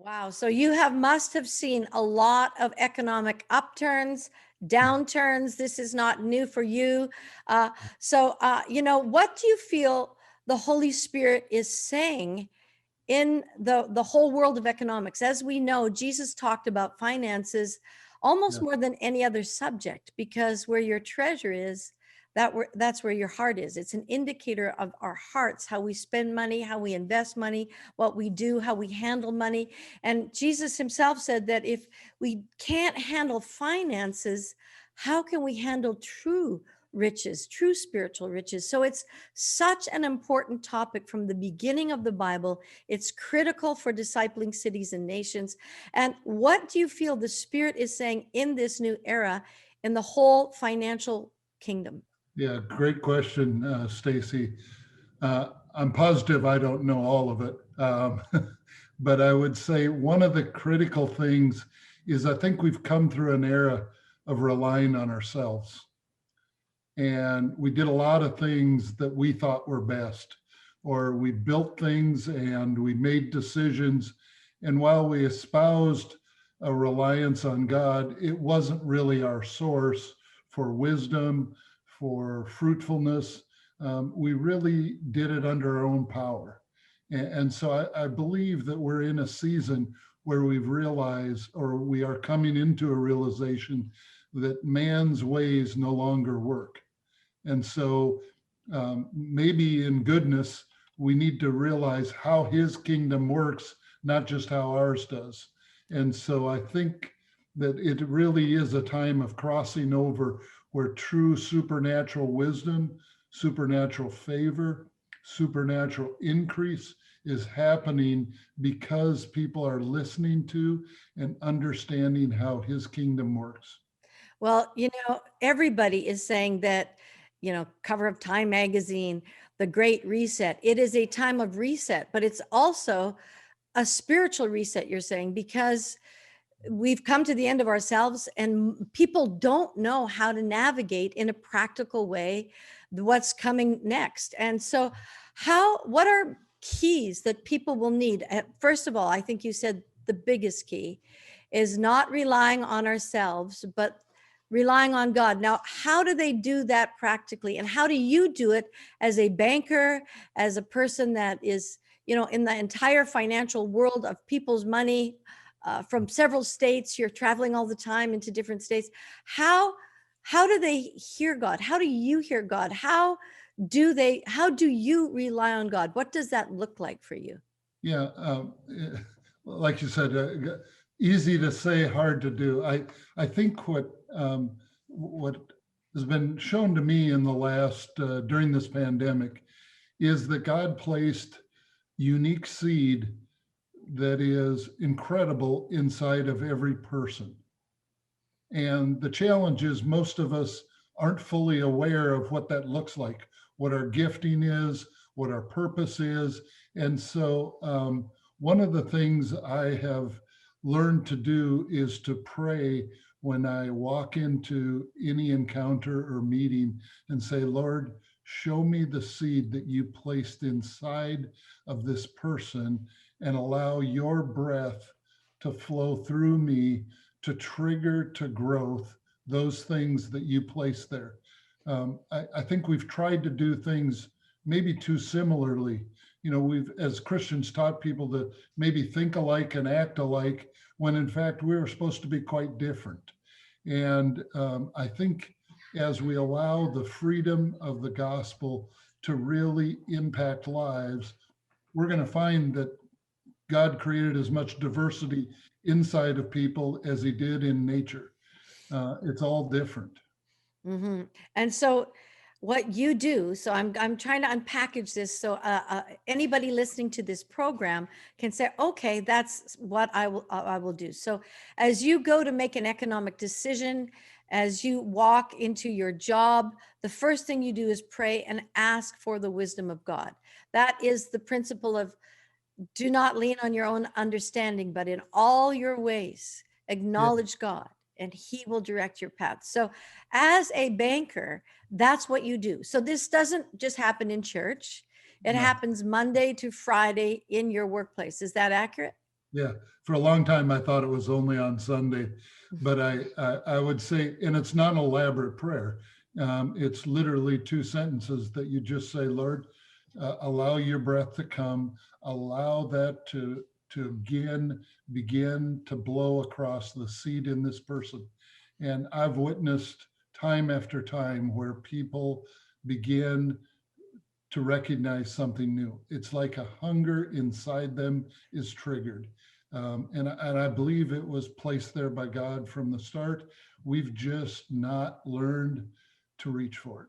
Wow. So you must have seen a lot of economic upturns, downturns. This is not new for you. What do you feel the Holy Spirit is saying in the whole world of economics? As we know, Jesus talked about finances almost Yeah. more than any other subject, because where your treasure is, that's where your heart is. It's an indicator of our hearts, how we spend money, how we invest money, what we do, how we handle money. And Jesus himself said that if we can't handle finances, how can we handle true riches, true spiritual riches? So it's such an important topic from the beginning of the Bible. It's critical for discipling cities and nations. And what do you feel the Spirit is saying in this new era in the whole financial kingdom? Yeah, great question, Stacey. I'm positive I don't know all of it, but I would say one of the critical things is I think we've come through an era of relying on ourselves. And we did a lot of things that we thought were best, or we built things and we made decisions. And while we espoused a reliance on God, it wasn't really our source for wisdom, for fruitfulness. We really did it under our own power. And so I believe that we're in a season where we've realized, or we are coming into a realization that man's ways no longer work. And so maybe in goodness, we need to realize how his kingdom works, not just how ours does. And so I think that it really is a time of crossing over where true supernatural wisdom, supernatural favor, supernatural increase is happening because people are listening to and understanding how his kingdom works. Well, everybody is saying that, cover of Time magazine, the Great Reset, it is a time of reset, but it's also a spiritual reset, you're saying, because we've come to the end of ourselves and people don't know how to navigate in a practical way what's coming next. And so what are keys that people will need? First of all, I think you said the biggest key is not relying on ourselves, but relying on God. Now, how do they do that practically? And how do you do it as a banker, as a person that is, in the entire financial world of people's money, from several states? You're traveling all the time into different states. How do they hear God? How do you hear God? How do you rely on God? What does that look like for you? Yeah, like you said, easy to say, hard to do. I think what has been shown to me in the last during this pandemic is that God placed unique seed that is incredible inside of every person. And the challenge is most of us aren't fully aware of what that looks like, what our gifting is, what our purpose is. And so one of the things I have learned to do is to pray when I walk into any encounter or meeting and say, Lord, show me the seed that you placed inside of this person and allow your breath to flow through me to trigger to growth those things that you place there. I think we've tried to do things maybe too similarly. We've, as Christians, taught people to maybe think alike and act alike, when in fact we were supposed to be quite different. And I think as we allow the freedom of the gospel to really impact lives, we're going to find that God created as much diversity inside of people as he did in nature. It's all different. Mm-hmm. And so what you do, so I'm trying to unpackage this so anybody listening to this program can say, okay, that's what I will do. So as you go to make an economic decision, as you walk into your job, the first thing you do is pray and ask for the wisdom of God. That is the principle of do not lean on your own understanding, but in all your ways, Yeah, acknowledge God and he will direct your path. So as a banker, that's what you do. So this doesn't just happen in church. It no, happens Monday to Friday in your workplace. Is that accurate? Yeah, for a long time, I thought it was only on Sunday, but I would say, and it's not an elaborate prayer. It's literally 2 sentences that you just say, Lord, allow your breath to come, allow that to again begin to blow across the seed in this person. And I've witnessed time after time where people begin to recognize something new. It's like a hunger inside them is triggered. And I believe it was placed there by God from the start. We've just not learned to reach for it.